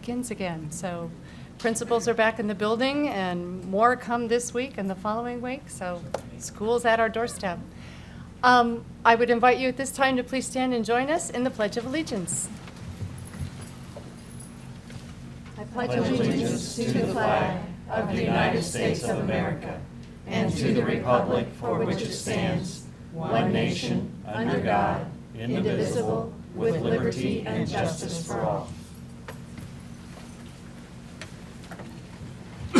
begins again. So principals are back in the building, and more come this week and the following week, so school's at our doorstep. I would invite you at this time to please stand and join us in the Pledge of Allegiance. I pledge allegiance to the flag of the United States of America and to the republic for which it stands, one nation, under God, indivisible, with liberty and justice for all. I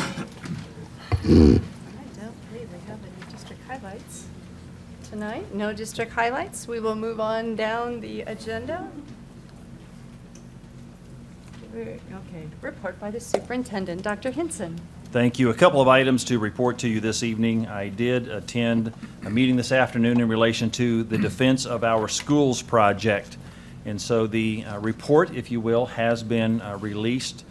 don't believe we have any district highlights tonight. No district highlights. We will move on down the agenda. Okay, report by the superintendent, Dr. Hinson. Thank you. A couple of items to report to you this evening. I did attend a meeting this afternoon in relation to the Defense of Our Schools project. And so the report, if you will, has been released.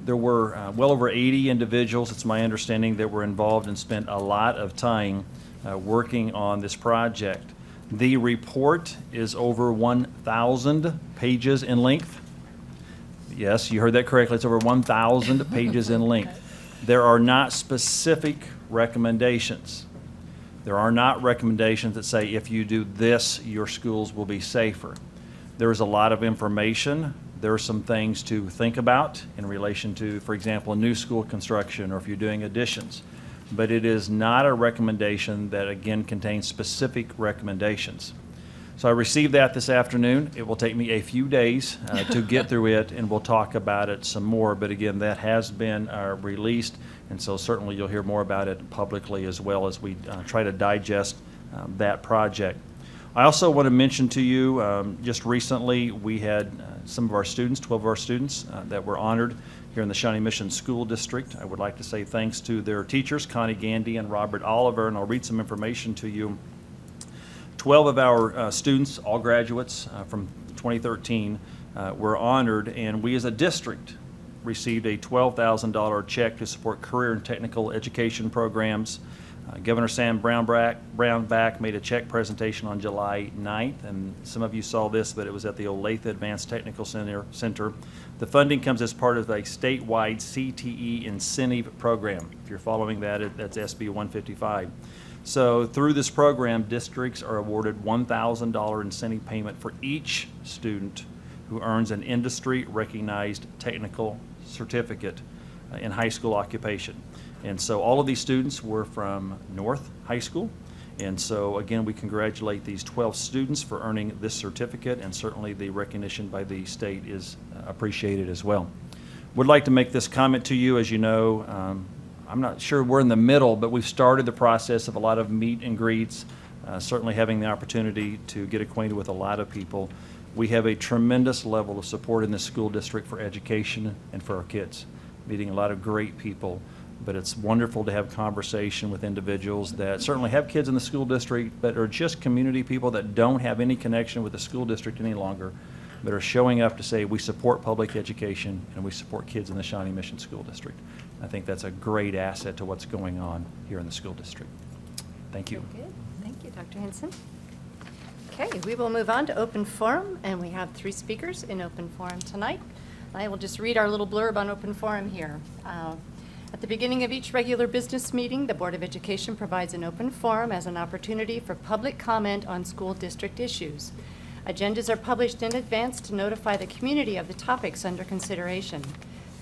There were well over 80 individuals, it's my understanding, that were involved and spent a lot of time working on this project. The report is over 1,000 pages in length. Yes, you heard that correctly. It's over 1,000 pages in length. There are not specific recommendations. There are not recommendations that say if you do this, your schools will be safer. There is a lot of information. There are some things to think about in relation to, for example, a new school construction or if you're doing additions. But it is not a recommendation that, again, contains specific recommendations. So I received that this afternoon. It will take me a few days to get through it, and we'll talk about it some more. But again, that has been released, and so certainly you'll hear more about it publicly as well as we try to digest that project. I also want to mention to you, just recently we had some of our students, 12 of our students, that were honored here in the Shawnee Mission School District. I would like to say thanks to their teachers, Connie Gandy and Robert Oliver, and I'll read some information to you. 12 of our students, all graduates from 2013, were honored, and we as a district received a $12,000 check to support career and technical education programs. Governor Sam Brownback made a check presentation on July 9th, and some of you saw this, but it was at the Olathe Advanced Technical Center. The funding comes as part of a statewide CTE incentive program. If you're following that, that's SB 155. So through this program, districts are awarded $1,000 incentive payment for each student who earns an industry-recognized technical certificate in high school occupation. And so all of these students were from North High School. And so again, we congratulate these 12 students for earning this certificate, and certainly the recognition by the state is appreciated as well. Would like to make this comment to you. As you know, I'm not sure we're in the middle, but we've started the process of a lot of meet and greets, certainly having the opportunity to get acquainted with a lot of people. We have a tremendous level of support in this school district for education and for our kids, meeting a lot of great people. But it's wonderful to have conversation with individuals that certainly have kids in the school district, but are just community people that don't have any connection with the school district any longer, but are showing up to say we support public education and we support kids in the Shawnee Mission School District. I think that's a great asset to what's going on here in the school district. Thank you. Good. Thank you, Dr. Hinson. Okay, we will move on to open forum, and we have 3 speakers in open forum tonight. I will just read our little blurb on open forum here. At the beginning of each regular business meeting, the Board of Education provides an open forum as an opportunity for public comment on school district issues. Agendas are published in advance to notify the community of the topics under consideration.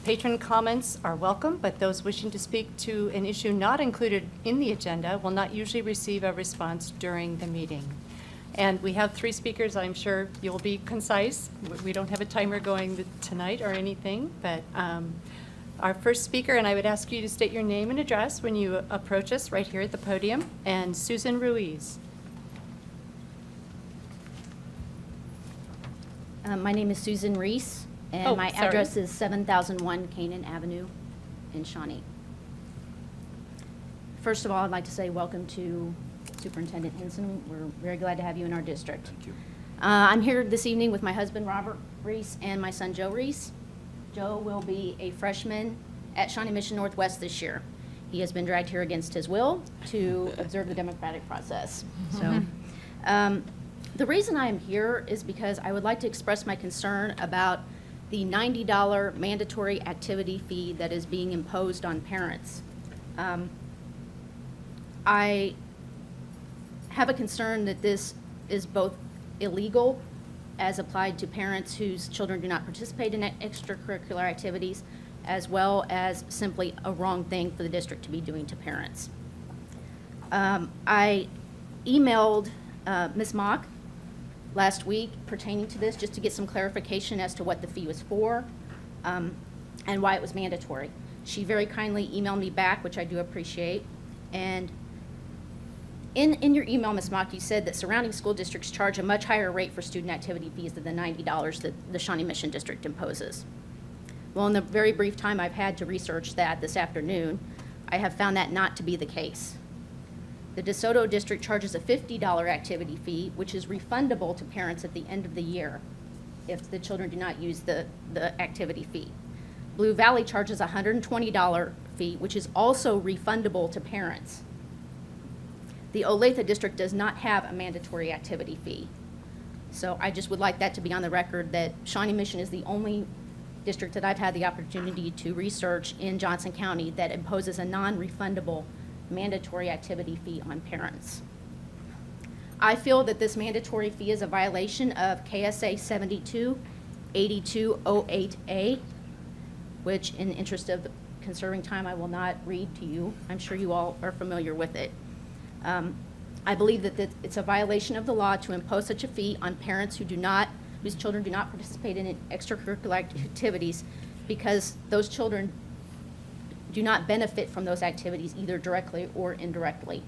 Patron comments are welcome, but those wishing to speak to an issue not included in the agenda will not usually receive a response during the meeting. And we have 3 speakers. I'm sure you'll be concise. We don't have a timer going tonight or anything, but our first speaker, and I would ask you to state your name and address when you approach us right here at the podium, and Susan Ruiz. My name is Susan Reese, and my address is 7001 Canaan Avenue in Shawnee. First of all, I'd like to say welcome to Superintendent Hinson. We're very glad to have you in our district. Thank you. I'm here this evening with my husband, Robert Reese, and my son, Joe Reese. Joe will be a freshman at Shawnee Mission Northwest this year. He has been dragged here against his will to observe the democratic process. So, the reason I am here is because I would like to express my concern about the $90 mandatory activity fee that is being imposed on parents. I have a concern that this is both illegal as applied to parents whose children do not participate in extracurricular activities, as well as simply a wrong thing for the district to be doing to parents. I emailed Ms. Mock last week pertaining to this, just to get some clarification as to what the fee was for and why it was mandatory. She very kindly emailed me back, which I do appreciate. And in your email, Ms. Mock, you said that surrounding school districts charge a much higher rate for student activity fees than the $90 that the Shawnee Mission District imposes. Well, in the very brief time I've had to research that this afternoon, I have found that not to be the case. The DeSoto District charges a $50 activity fee, which is refundable to parents at the end of the year if the children do not use the activity fee. Blue Valley charges a $120 fee, which is also refundable to parents. The Olathe District does not have a mandatory activity fee. So I just would like that to be on the record that Shawnee Mission is the only district that I've had the opportunity to research in Johnson County that imposes a non-refundable mandatory activity fee on parents. I feel that this mandatory fee is a violation of KSA 728208A, which in the interest of conserving time, I will not read to you. I'm sure you all are familiar with it. I believe that it's a violation of the law to impose such a fee on parents whose children do not participate in extracurricular activities, because those children do not benefit from those activities either directly or indirectly.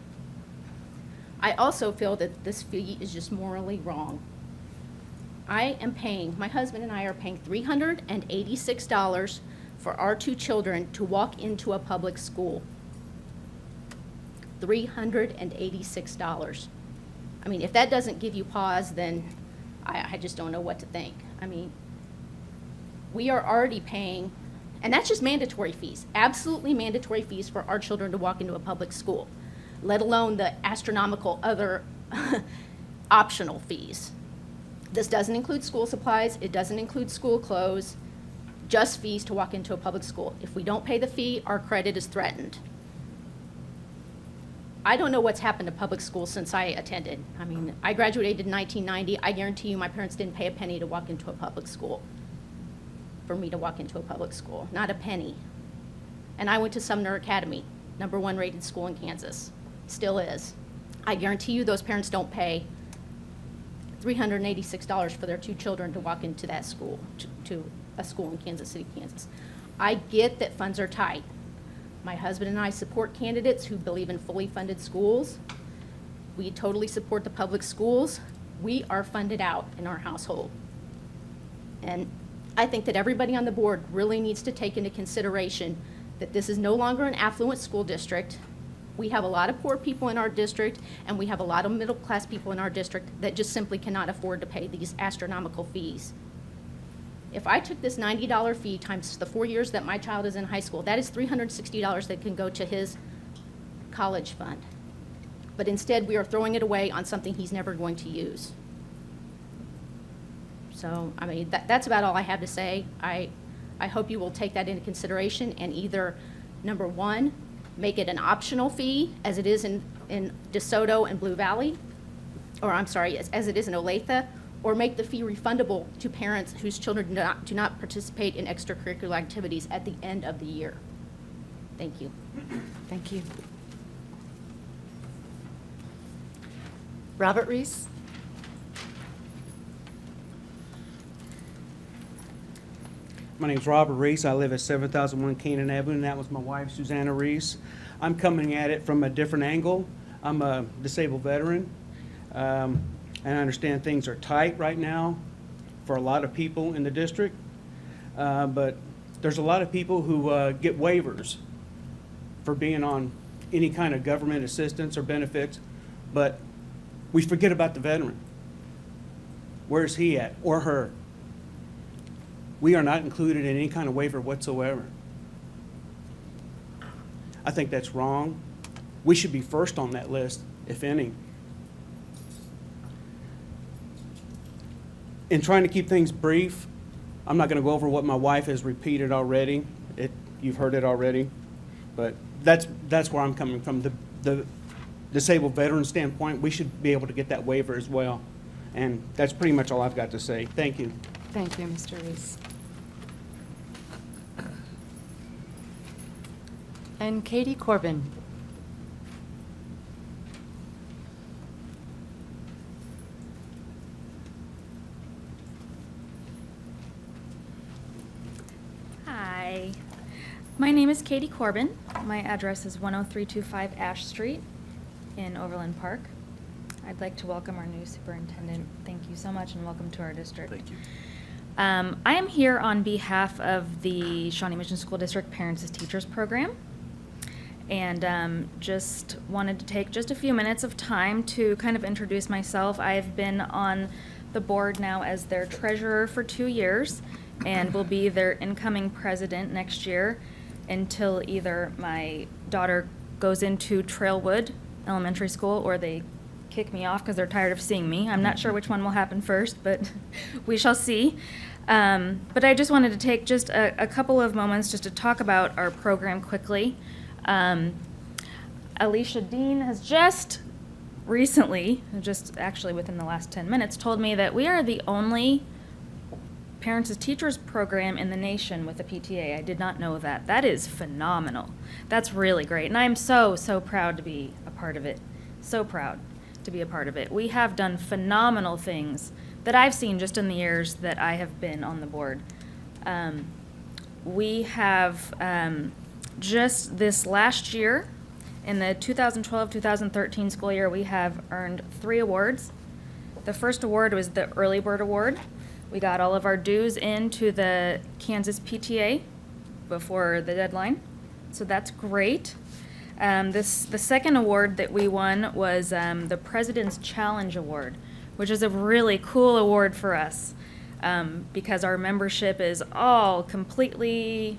I also feel that this fee is just morally wrong. My husband and I are paying $386 for our two children to walk into a public school. $386. I mean, if that doesn't give you pause, then I just don't know what to think. I mean, we are already paying, and that's just mandatory fees, absolutely mandatory fees for our children to walk into a public school, let alone the astronomical other optional fees. This doesn't include school supplies, it doesn't include school clothes, just fees to walk into a public school. If we don't pay the fee, our credit is threatened. I don't know what's happened to public schools since I attended. I mean, I graduated in 1990. I guarantee you my parents didn't pay a penny to walk into a public school, for me to walk into a public school, not a penny. And I went to Sumner Academy, #1 rated school in Kansas, still is. I guarantee you those parents don't pay $386 for their two children to walk into that school, to a school in Kansas City, Kansas. I get that funds are tight. My husband and I support candidates who believe in fully funded schools. We totally support the public schools. We are funded out in our household. And I think that everybody on the board really needs to take into consideration that this is no longer an affluent school district. We have a lot of poor people in our district, and we have a lot of middle-class people in our district that just simply cannot afford to pay these astronomical fees. If I took this $90 fee times the 4 years that my child is in high school, that is $360 that can go to his college fund. But instead, we are throwing it away on something he's never going to use. So, I mean, that's about all I have to say. I hope you will take that into consideration and either, #1, make it an optional fee, as it is in DeSoto and Blue Valley, or I'm sorry, as it is in Olathe, or make the fee refundable to parents whose children do not participate in extracurricular activities at the end of the year. Thank you. Thank you. Robert Reese? My name's Robert Reese. I live at 7001 Canaan Avenue, and that was my wife, Susanna Reese. I'm coming at it from a different angle. I'm a disabled veteran, and I understand things are tight right now for a lot of people in the district, but there's a lot of people who get waivers for being on any kind of government assistance or benefits, but we forget about the veteran. Where's he at, or her? We are not included in any kind of waiver whatsoever. I think that's wrong. We should be first on that list, if any. In trying to keep things brief, I'm not going to go over what my wife has repeated already. You've heard it already. But that's where I'm coming from. The disabled veteran standpoint, we should be able to get that waiver as well. And that's pretty much all I've got to say. Thank you. Thank you, Mr. Reese. And Katie Corbin. Hi, my name is Katie Corbin. My address is 10325 Ash Street in Overland Park. I'd like to welcome our new superintendent. Thank you so much and welcome to our district. Thank you. I am here on behalf of the Shawnee Mission School District Parents as Teachers program. And just wanted to take just a few minutes of time to kind of introduce myself. I've been on the board now as their treasurer for 2 years and will be their incoming president next year until either my daughter goes into Trailwood Elementary School or they kick me off because they're tired of seeing me. I'm not sure which one will happen first, but we shall see. But I just wanted to take just a couple of moments just to talk about our program quickly. Alicia Dean has just recently, just actually within the last 10 minutes, told me that we are the only Parents as Teachers program in the nation with a PTA. I did not know that. That is phenomenal. That's really great. And I'm so, so proud to be a part of it. So proud to be a part of it. We have done phenomenal things that I've seen just in the years that I have been on the board. We have just this last year, in the 2012-2013 school year, we have earned 3 awards. The first award was the Early Bird Award. We got all of our dues into the Kansas PTA before the deadline, so that's great. The second award that we won was the President's Challenge Award, which is a really cool award for us because our membership is all completely,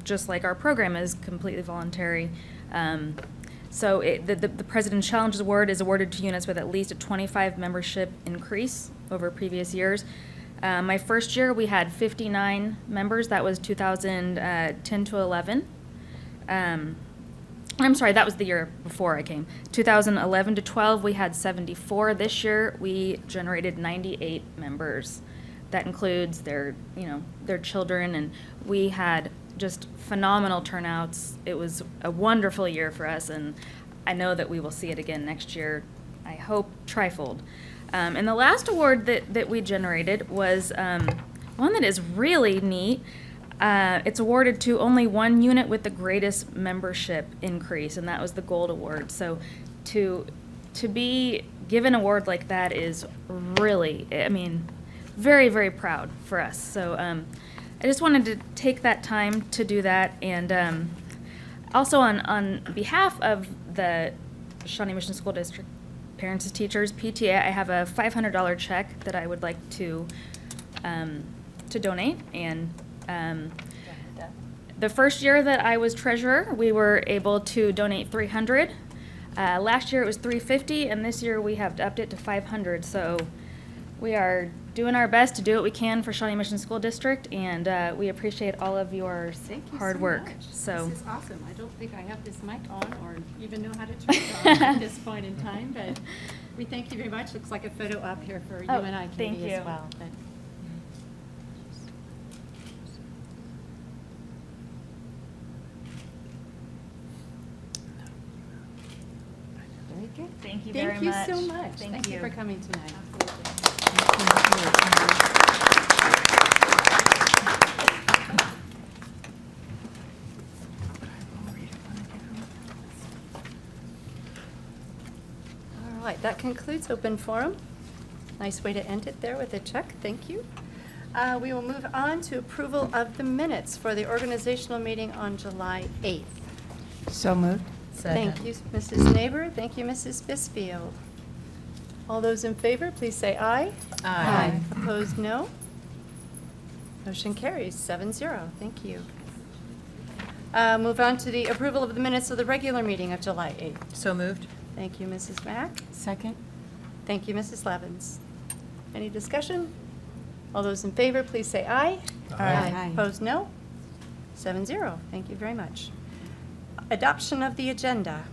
just like our program is completely voluntary. So the President's Challenge Award is awarded to units with at least a 25 membership increase over previous years. My first year, we had 59 members. That was 2010 to 11. I'm sorry, that was the year before I came. 2011 to 12, we had 74. This year, we generated 98 members. That includes their children, and we had just phenomenal turnouts. It was a wonderful year for us, and I know that we will see it again next year. I hope trifold. And the last award that we generated was one that is really neat. It's awarded to only one unit with the greatest membership increase, and that was the Gold Award. So to be given an award like that is really, very, very proud for us. So I just wanted to take that time to do that. And also on behalf of the Shawnee Mission School District Parents as Teachers, PTA, I have a $500 check that I would like to donate. And the first year that I was treasurer, we were able to donate $300. Last year it was $350, and this year we have upped it to $500. So we are doing our best to do what we can for Shawnee Mission School District, and we appreciate all of your hard work. So This is awesome. I don't think I have this mic on or even know how to turn it on at this point in time, but we thank you very much. Looks like a photo up here for you Oh, and I, thank Katie, as you. well. But very good. Thank you very much. Thank you so much. Thank you you. for coming tonight. All right, that concludes open forum. Nice way to end it there with a check. Thank you. We will move on to approval of the minutes for the organizational meeting on July 8th. So moved. Thank you, Mrs. Neighbor. Thank you, Mrs. Bisfield. All those in favor, please say aye. Aye. Opposed, no. Motion carries 7-0. Thank you. Move on to the approval of the minutes of the regular meeting of July 8th. So moved. Thank you, Mrs. Mack. Second. Thank you, Mrs. Levens. Any discussion? All those in favor, please say aye. Aye. Opposed, no. 7-0. Thank you very much. Adoption of the agenda.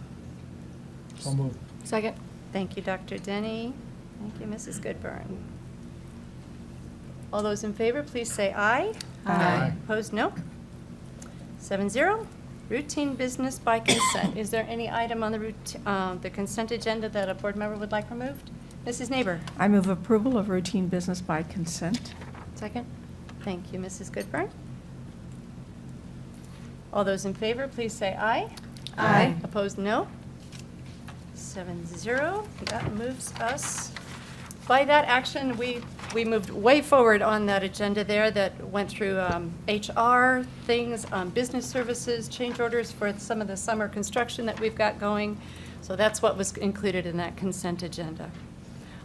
So moved. Second. Thank you, Dr. Denny. Thank you, Mrs. Goodburn. All those in favor, please say aye. Aye. Opposed, no. 7-0. Routine business by consent. Is there any item on the consent agenda that a board member would like removed? Mrs. Neighbor. I move approval of routine business by consent. Second. Thank you, Mrs. Goodburn. All those in favor, please say aye. Aye. Opposed, no. 7-0. That moves us. By that action, we moved way forward on that agenda there that went through HR things, business services, change orders for some of the summer construction that we've got going. So that's what was included in that consent agenda.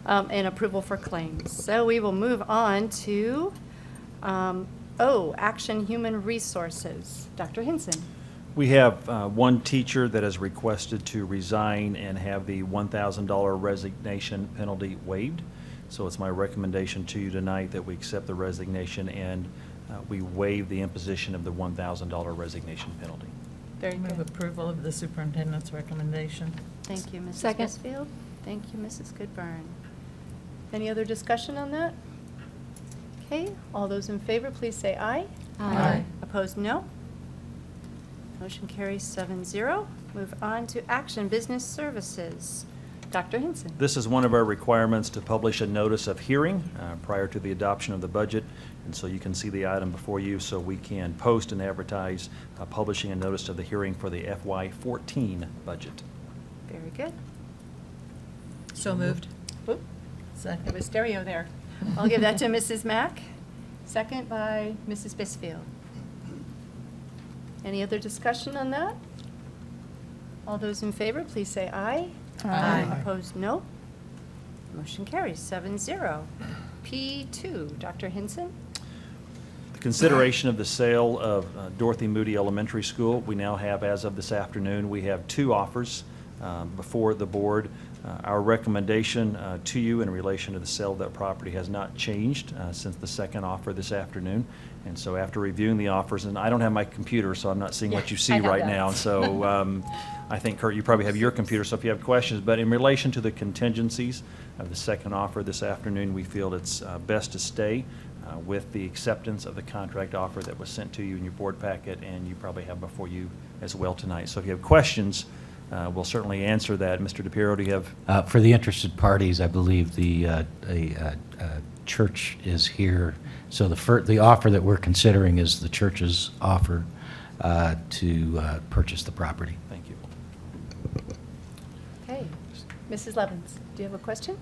And approval for claims. So we will move on to Action Human Resources. Dr. Hinson. We have one teacher that has requested to resign and have the $1,000 resignation penalty waived. So it's my recommendation to you tonight that we accept the resignation and we waive the imposition of the $1,000 resignation penalty. Very Move good. approval of the superintendent's recommendation. Thank you, Mrs. Second. Westfield. Thank you, Mrs. Goodburn. Any other discussion on that? Okay, all those in favor, please say aye. Aye. Opposed, no. Motion carries 7-0. Move on to Action Business Services. Dr. Hinson. This is one of our requirements to publish a notice of hearing prior to the adoption of the budget. And so you can see the item before you, so we can post and advertise publishing a notice of the hearing for the FY14 budget. Very good. So moved. Oop, Second. it was stereo there. I'll give that to Mrs. Mack. Second by Mrs. Bisfield. Any other discussion on that? All those in favor, please say aye. Aye. Opposed, no. Motion carries 7-0. P2, Dr. Hinson. The consideration of the sale of Dorothy Moody Elementary School, we now have, as of this afternoon, we have two offers before the board. Our recommendation to you in relation to the sale of that property has not changed since the second offer this afternoon. And so after reviewing the offers, and I don't have my computer, so I'm not seeing what you see I have right that. now. So I think, Kurt, you probably have your computer, so if you have questions. But in relation to the contingencies of the second offer this afternoon, we feel it's best to stay with the acceptance of the contract offer that was sent to you in your board packet, and you probably have before you as well tonight. So if you have questions, we'll certainly answer that. Mr. DePiero, do you have? For the interested parties, I believe the church is here. So the offer that we're considering is the church's offer to purchase the property. Thank you. Okay. Mrs. Levens, do you have a question?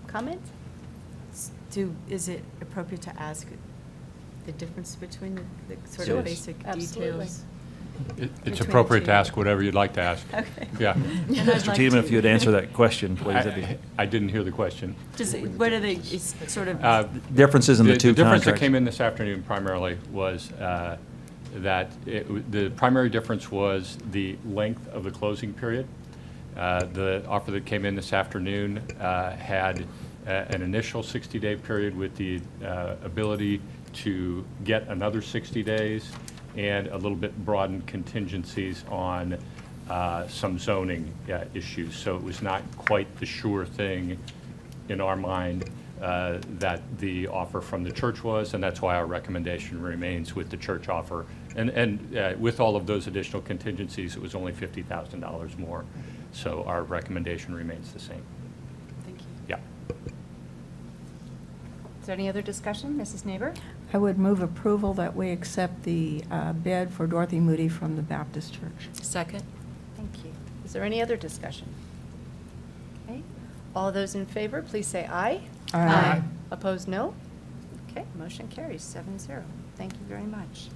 Comment? Is it appropriate to ask the difference between the sort Sure. of basic Absolutely. details? It's Between appropriate to two. ask whatever you'd like to ask. Okay. Yeah. And I'd Mr. like Tiedemann, to- if you would answer that question, please. that'd be- I didn't hear the question. What are they, is sort of? Differences in the two The difference that contracts. came in this afternoon primarily was that the primary difference was the length of the closing period. The offer that came in this afternoon had an initial 60-day period with the ability to get another 60 days and a little bit broadened contingencies on some zoning issues. So it was not quite the sure thing in our mind that the offer from the church was, and that's why our recommendation remains with the church offer. And with all of those additional contingencies, it was only $50,000 more. So our recommendation remains the same. Thank you. Yeah. Is there any other discussion? Mrs. Neighbor? I would move approval that we accept the bid for Dorothy Moody from the Baptist Church. Second? Thank you. Is there any other discussion? Okay. All those in favor, please say aye. Aye. Opposed, no? Okay, motion carries 7-0. Thank you very much.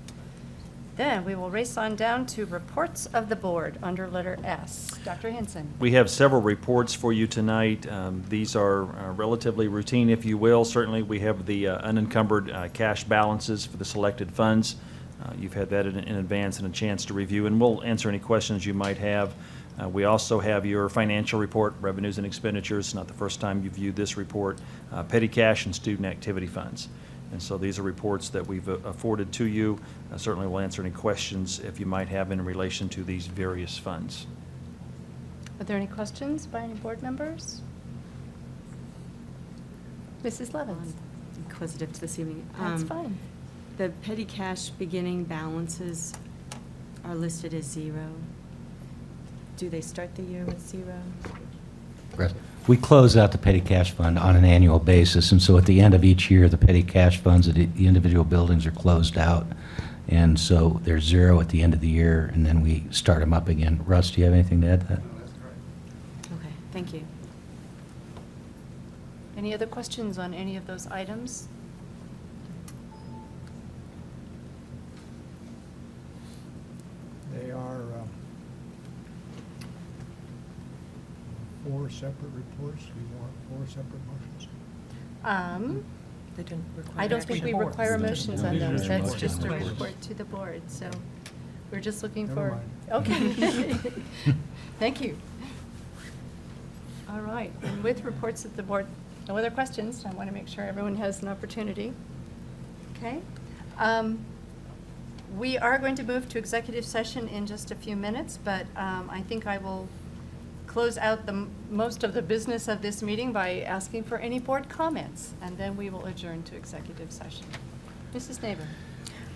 Then we will race on down to reports of the board under letter S. Dr. Hinson. We have several reports for you tonight. These are relatively routine, if you will. Certainly, we have the unencumbered cash balances for the selected funds. You've had that in advance and a chance to review, and we'll answer any questions you might have. We also have your financial report, revenues and expenditures. Not the first time you've viewed this report, petty cash and student activity funds. And so these are reports that we've afforded to you. Certainly will answer any questions if you might have in relation to these various funds. Are there any questions by any board members? Mrs. Levins? Inquisitive this evening. That's fine. The petty cash beginning balances are listed as 0. Do they start the year with 0? We close out the petty cash fund on an annual basis, and so at the end of each year, the petty cash funds of the individual buildings are closed out. And so there's 0 at the end of the year, and then we start them up again. Russ, do you have anything to add to that? Okay, thank you. Any other questions on any of those items? They are 4 separate reports. We want 4 separate motions. They didn't require I don't think we action. require motions on No, those. these are That's motions. just a Motions. report to the board, so we're just looking Never for. mind. Okay. Thank you. All right, and with reports of the board, no other questions. I want to make sure everyone has an opportunity. Okay. We are going to move to executive session in just a few minutes, but I think I will close out most of the business of this meeting by asking for any board comments, and then we will adjourn to executive session. Mrs. Neighbor.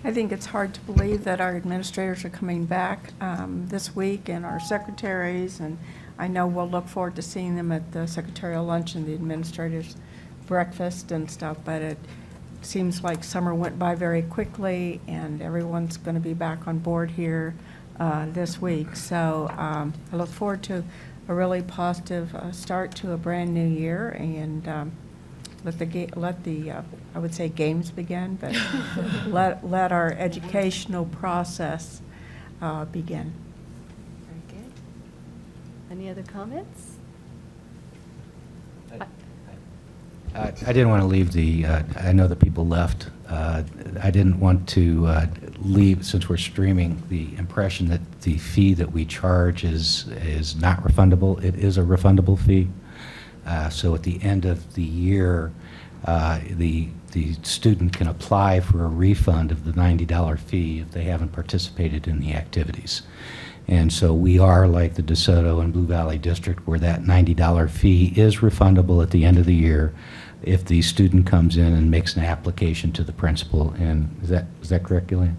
I think it's hard to believe that our administrators are coming back this week, and our secretaries, and I know we'll look forward to seeing them at the secretarial lunch and the administrators' breakfast and stuff, but it seems like summer went by very quickly, and everyone's going to be back on board here this week. So I look forward to a really positive start to a brand new year, and let the I would say games begin, but let our educational process begin. Very good. Any other comments? I didn't want to leave I know that people left. I didn't want to leave, since we're streaming, the impression that the fee that we charge is not refundable. It is a refundable fee. So at the end of the year, the student can apply for a refund of the $90 fee if they haven't participated in the activities. And so we are like the DeSoto and Blue Valley District, where that $90 fee is refundable at the end of the year if the student comes in and makes an application to the principal. And is that correct, Gillian?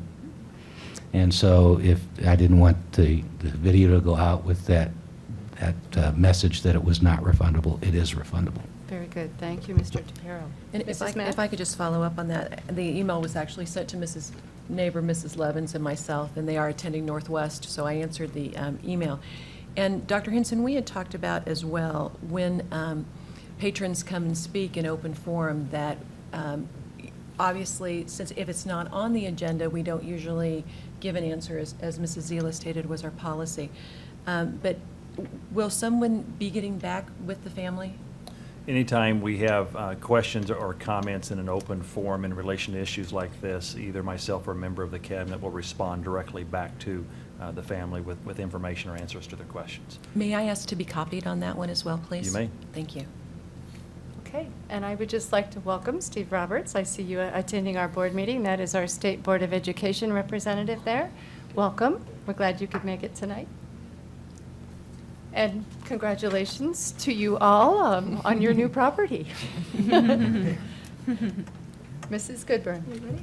And so if I didn't want the video to go out with that message that it was not refundable, it is refundable. Very good. Thank you, Mr. DePiero. And if Mrs. Mack? I could just follow up on that, the email was actually sent to Mrs. Neighbor, Mrs. Levins, and myself, and they are attending Northwest, so I answered the email. And Dr. Hinson, we had talked about as well, when patrons come and speak in open forum, that obviously, since if it's not on the agenda, we don't usually give an answer, as Mrs. Zila stated was our policy. But will someone be getting back with the family? Anytime we have questions or comments in an open forum in relation to issues like this, either myself or a member of the cabinet will respond directly back to the family with information or answers to their questions. May I ask to be copied on that one as well, please? You may. Thank you. Okay, and I would just like to welcome Steve Roberts. I see you attending our board meeting. That is our State Board of Education representative there. Welcome. We're glad you could make it tonight. And congratulations to you all on your new property. Mrs. Goodburn. You ready?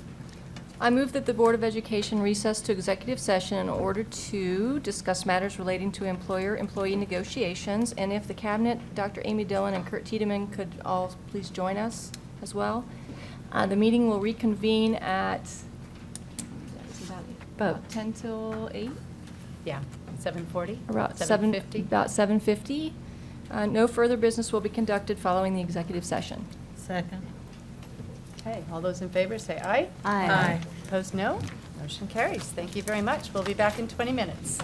I move that the Board of Education recess to executive session in order to discuss matters relating to employer-employee negotiations, and if the cabinet, Dr. Amy Dillon and Kurt Tiedemann could all please join us as well. The meeting will reconvene at about 10 till 8? Yeah, 7:40? About 7:50? About 7:50. No further business will be conducted following the executive session. Second. Okay, all those in favor say aye. Aye. Opposed, no. Motion carries. Thank you very much. We'll be back in 20 minutes.